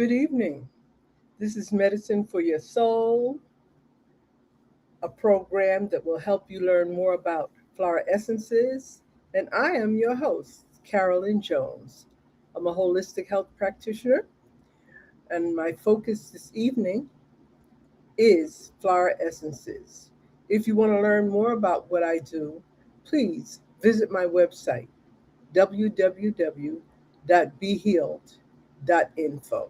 Good evening. This is Medicine for Your Soul, a program that will help you learn more about flower essences. And I am your host, Carolyn Jones. I'm a holistic health practitioner, and my focus this evening is flower essences. If you want to learn more about what I do, please visit my website, www.behealed.info.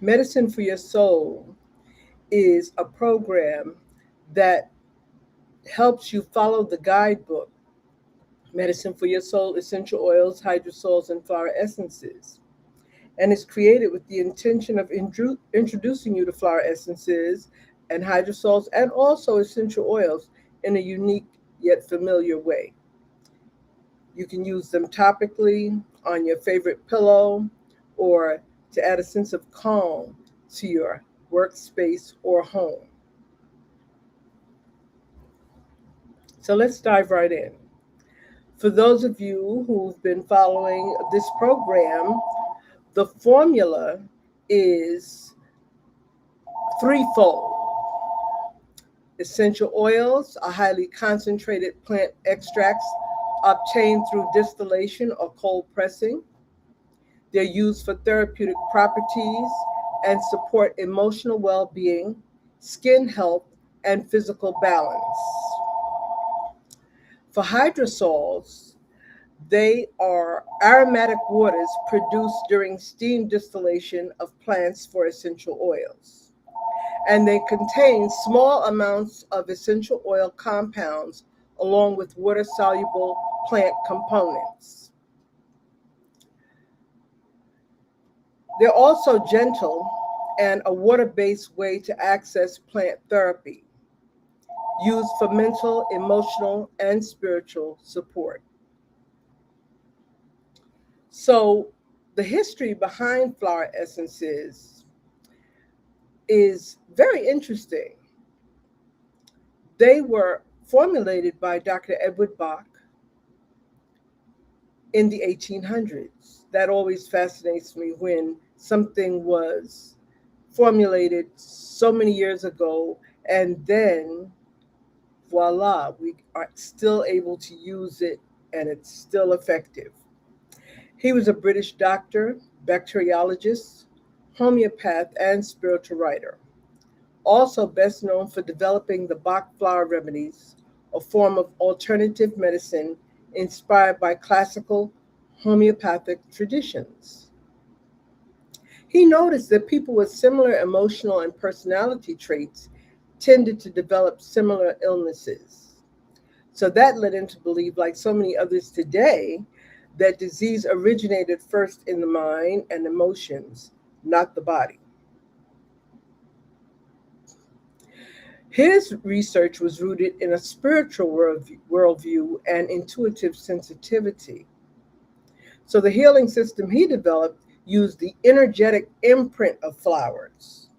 Medicine for Your Soul is a program that helps you follow the guidebook, Medicine for Your Soul, Essential Oils, Hydrosols, and Flower Essences. And it's created with the intention of introducing you to flower essences and hydrosols and also essential oils in a unique yet familiar way. You can use them topically on your favorite pillow or to add a sense of calm to your workspace or home. So let's dive right in. For those of you who've been following this program, the formula is threefold. Essential oils are highly concentrated plant extracts obtained through distillation or cold pressing. They're used for therapeutic properties and support emotional well-being, skin health, and physical balance. For hydrosols, they are aromatic waters produced during steam distillation of plants for essential oils. And they contain small amounts of essential oil compounds along with water-soluble plant components. They're also gentle and a water-based way to access plant therapy, used for mental, emotional, and spiritual support. So the history behind flower essences is very interesting. They were formulated by Dr. Edward Bach in the 1800s. That always fascinates me when something was formulated so many years ago and then voila, we are still able to use it and it's still effective. He was a British doctor, bacteriologist, homeopath, and spiritual writer. Also best known for developing the Bach flower remedies, a form of alternative medicine inspired by classical homeopathic traditions. He noticed that people with similar emotional and personality traits tended to develop similar illnesses. So that led him to believe, like so many others today, that disease originated first in the mind and emotions, not the body. His research was rooted in a spiritual worldview and intuitive sensitivity. So the healing system he developed used the energetic imprint of flowers,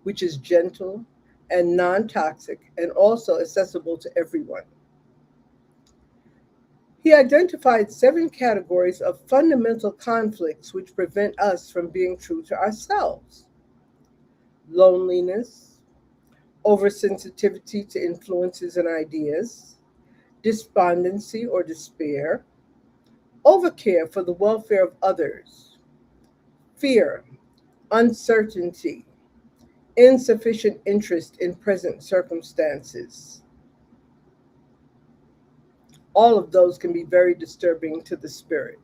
which is gentle and non-toxic and also accessible to everyone. He identified 7 categories of fundamental conflicts which prevent us from being true to ourselves: loneliness, oversensitivity to influences and ideas, despondency or despair, overcare for the welfare of others, fear, uncertainty, insufficient interest in present circumstances. All of those can be very disturbing to the spirit.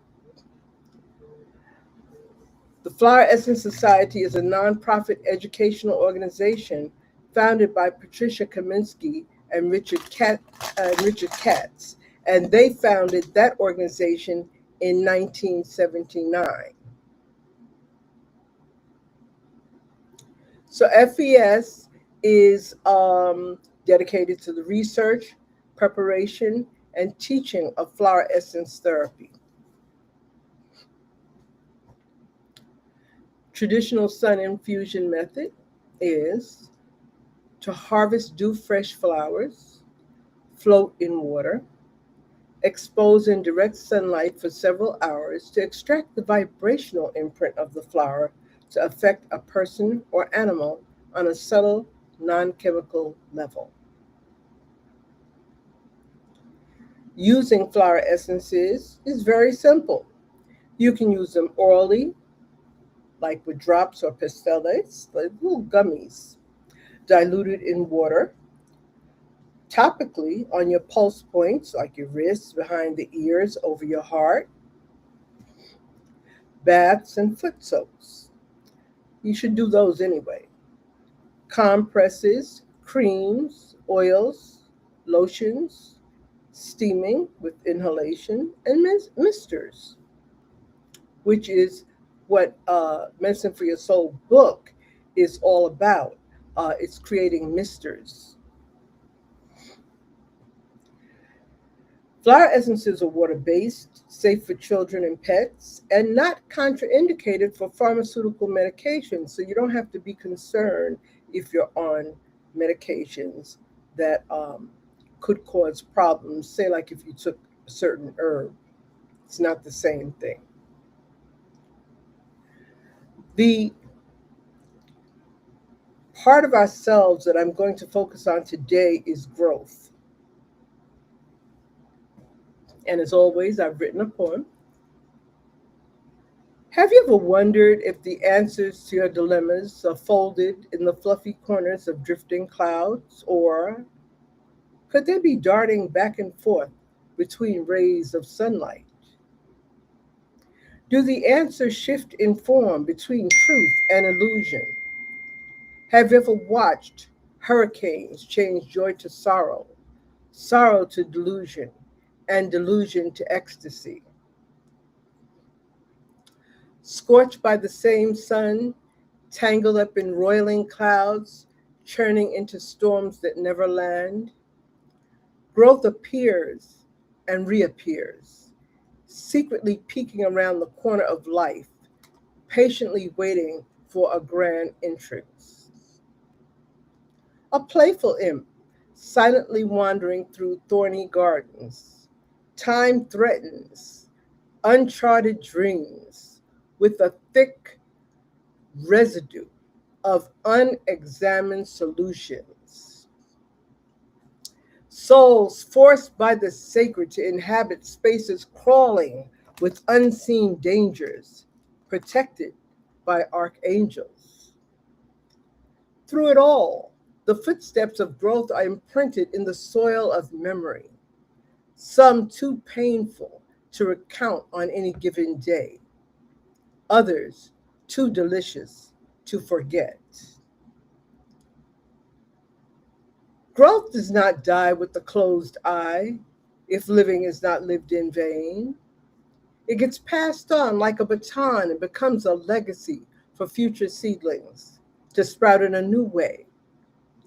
The Flower Essence Society is a nonprofit educational organization founded by Patricia Kaminsky and Richard Katz, and they founded that organization in 1979. So FES is dedicated to the research, preparation, and teaching of flower essence therapy. Traditional sun infusion method is to harvest dew fresh flowers, float in water, Exposed in direct sunlight for several hours to extract the vibrational imprint of the flower to affect a person or animal on a subtle, non chemical level. Using flower essences is very simple. You can use them orally, like with drops or pastilles, like little gummies, diluted in water, topically on your pulse points, like your wrists, behind the ears, over your heart, baths and foot soaks. You should do those anyway. Compresses, creams, oils, lotions, steaming with inhalation, and misters, which is what Medicine for Your Soul book is all about. It's creating misters. Flower essences are water based, safe for children and pets, and not contraindicated for pharmaceutical medications. So you don't have to be concerned if you're on medications that could cause problems. Say, like if you took a certain herb, it's not the same thing. The part of ourselves that I'm going to focus on today is growth. And as always, I've written a poem. Have you ever wondered if the answers to your dilemmas are folded in the fluffy corners of drifting clouds, or could they be darting back and forth between rays of sunlight? Do the answers shift in form between truth and illusion? Have you ever watched hurricanes change joy to sorrow, sorrow to delusion, and delusion to ecstasy? Scorched by the same sun, tangled up in roiling clouds, churning into storms that never land, growth appears and reappears, secretly peeking around the corner of life, patiently waiting for a grand entrance. A playful imp, silently wandering through thorny gardens. Time threatens, uncharted dreams, with a thick residue of unexamined solutions. Souls forced by the sacred to inhabit spaces crawling with unseen dangers, protected by archangels. Through it all, the footsteps of growth are imprinted in the soil of memory, some too painful to recount on any given day, others too delicious to forget. Growth does not die with the closed eye if living is not lived in vain. It gets passed on like a baton and becomes a legacy for future seedlings to sprout in a new way,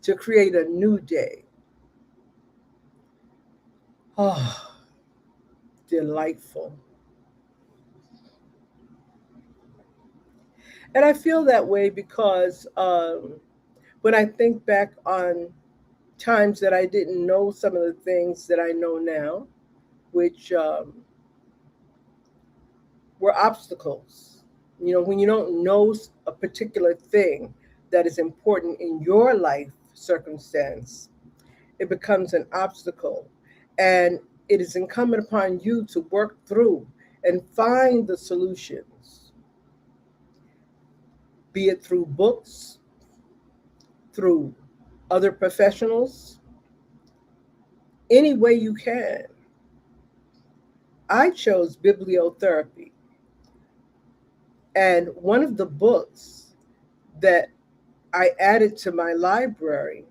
to create a new day. Oh, delightful. And I feel that way because when I think back on times that I didn't know some of the things that I know now, which were obstacles. You know, when you don't know a particular thing that is important in your life circumstance, it becomes an obstacle. And it is incumbent upon you to work through and find the solutions, be it through books, through other professionals, any way you can. I chose bibliotherapy. And one of the books that I added to my library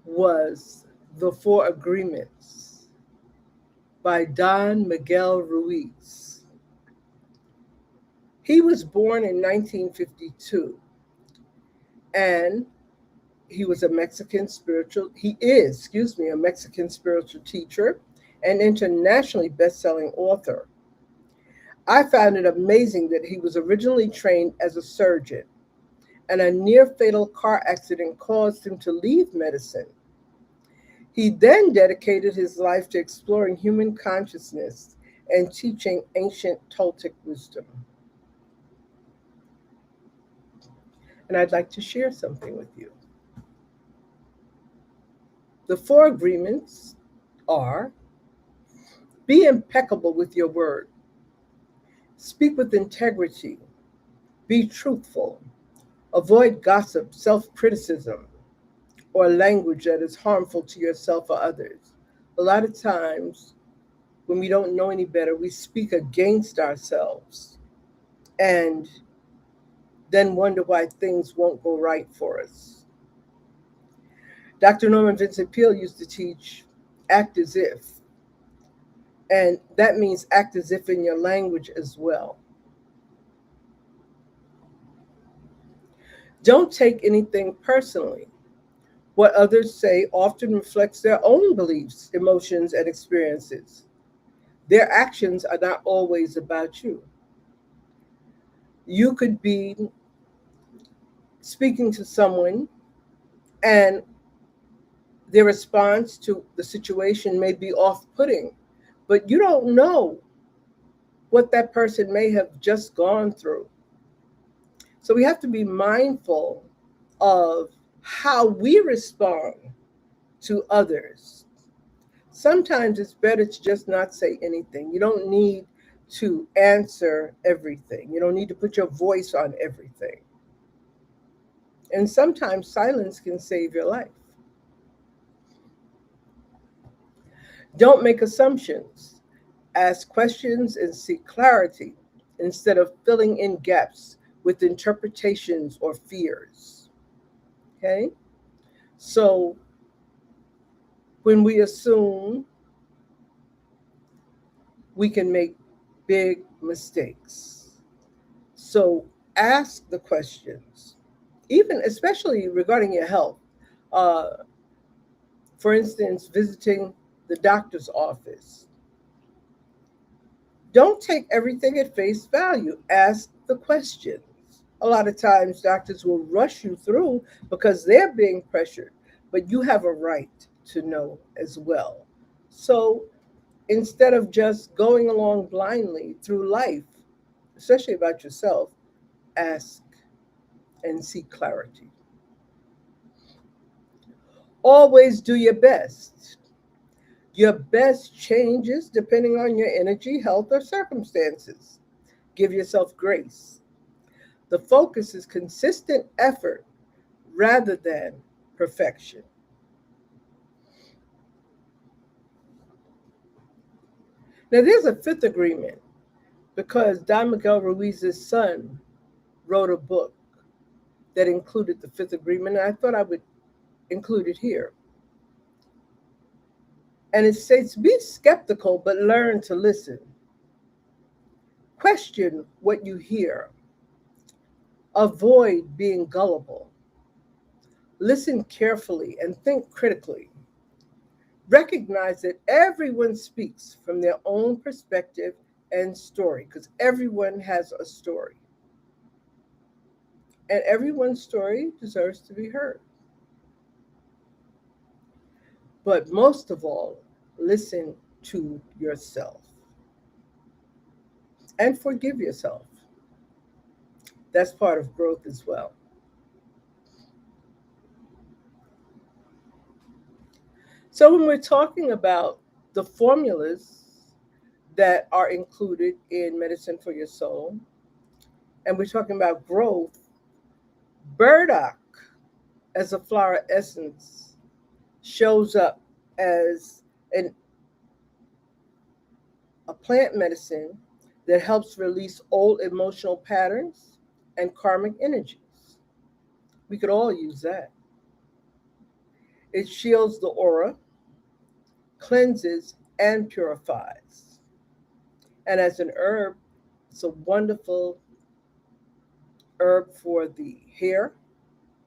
was The Four Agreements by Don Miguel Ruiz. He was born in 1952, and he was a Mexican spiritual, he is, excuse me, a Mexican spiritual teacher and internationally best-selling author. I found it amazing that he was originally trained as a surgeon, and a near fatal car accident caused him to leave medicine. He then dedicated his life to exploring human consciousness and teaching ancient Toltec wisdom. And I'd like to share something with you. The four agreements are: be impeccable with your word, speak with integrity, be truthful, avoid gossip, self criticism, or language that is harmful to yourself or others. A lot of times, when we don't know any better, we speak against ourselves and then wonder why things won't go right for us. Dr. Norman Vincent Peale used to teach act as if, and that means act as if in your language as well. Don't take anything personally. What others say often reflects their own beliefs, emotions, and experiences. Their actions are not always about you. You could be speaking to someone and their response to the situation may be off putting, but you don't know what that person may have just gone through. So we have to be mindful of how we respond to others. Sometimes it's better to just not say anything. You don't need to answer everything, you don't need to put your voice on everything. And sometimes silence can save your life. Don't make assumptions. Ask questions and seek clarity instead of filling in gaps with interpretations or fears. Okay? So when we assume, we can make big mistakes. So ask the questions, even especially regarding your health. Uh, for instance, visiting the doctor's office. Don't take everything at face value. Ask the questions. A lot of times, doctors will rush you through because they're being pressured, but you have a right to know as well. So instead of just going along blindly through life, especially about yourself, ask and seek clarity. Always do your best. Your best changes depending on your energy, health, or circumstances. Give yourself grace. The focus is consistent effort rather than perfection. Now, there's a fifth agreement because Don Miguel Ruiz's son wrote a book that included the fifth agreement, and I thought I would include it here. And it states, be skeptical, but learn to listen. Question what you hear. Avoid being gullible. Listen carefully and think critically. Recognize that everyone speaks from their own perspective and story, because everyone has a story. And everyone's story deserves to be heard. But most of all, listen to yourself and forgive yourself. That's part of growth as well. So, when we're talking about the formulas that are included in Medicine for Your Soul, and we're talking about growth, burdock as a flower essence shows up as a plant medicine that helps release old emotional patterns and karmic energies. We could all use that. It shields the aura, cleanses, and purifies. And as an herb, it's a wonderful herb for the hair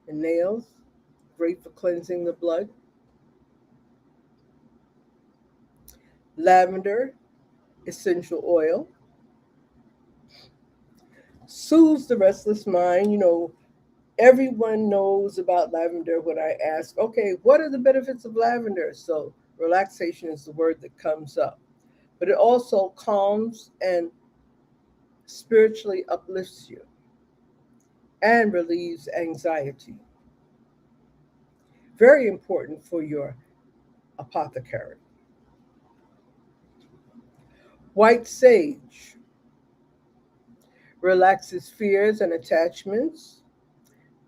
and nails, great for cleansing the blood. Lavender essential oil soothes the restless mind. Everyone knows about lavender when I ask, okay, what are the benefits of lavender? So relaxation is the word that comes up. But it also calms and spiritually uplifts you and relieves anxiety. Very important for your apothecary. White sage relaxes fears and attachments,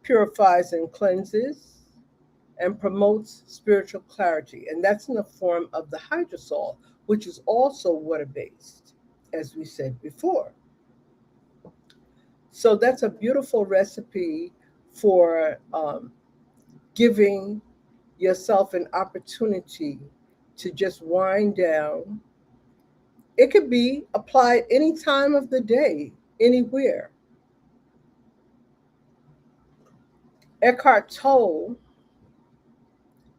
purifies and cleanses, and promotes spiritual clarity. And that's in the form of the hydrosol, which is also water based, as we said before. So that's a beautiful recipe for giving yourself an opportunity to just wind down. It could be applied any time of the day, anywhere. Eckhart Tolle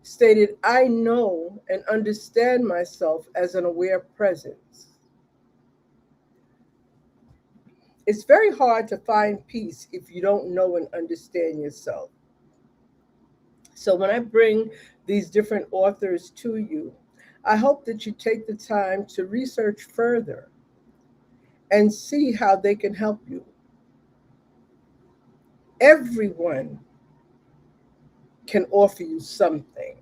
stated, I know and understand myself as an aware presence. It's very hard to find peace if you don't know and understand yourself. So when I bring these different authors to you, I hope that you take the time to research further and see how they can help you. Everyone can offer you something.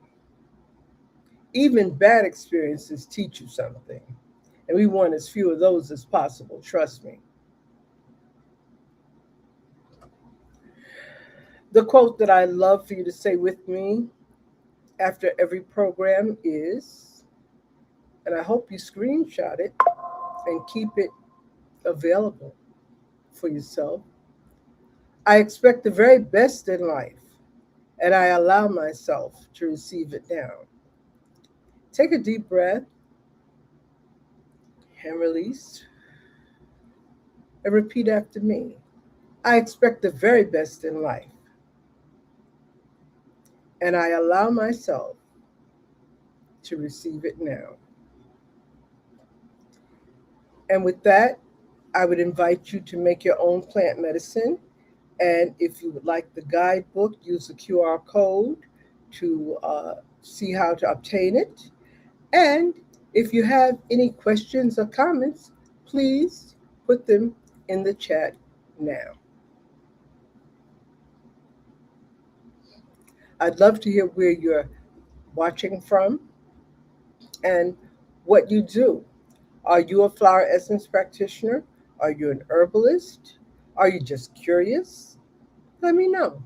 Even bad experiences teach you something. And we want as few of those as possible, trust me. The quote that I love for you to say with me after every program is, and I hope you screenshot it and keep it available for yourself. I expect the very best in life, and I allow myself to receive it now. Take a deep breath and release, and repeat after me. I expect the very best in life, and I allow myself to receive it now. And with that, I would invite you to make your own plant medicine. And if you would like the guidebook, use the QR code to see how to obtain it. And if you have any questions or comments, please put them in the chat now. I'd love to hear where you're watching from and what you do. Are you a flower essence practitioner? Are you an herbalist? Are you just curious? Let me know.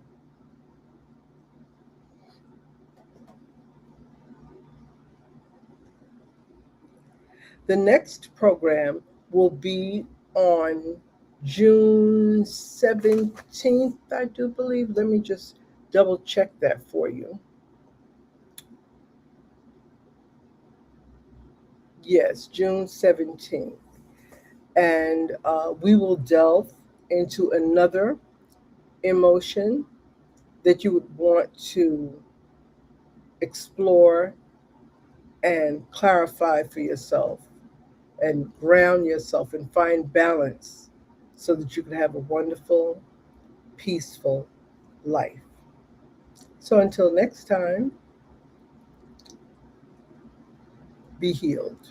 The next program will be on June 17th, I do believe. Let me just double check that for you. Yes, June 17th. And we will delve into another emotion that you would want to explore and clarify for yourself and ground yourself and find balance so that you can have a wonderful, peaceful life. So until next time, be healed.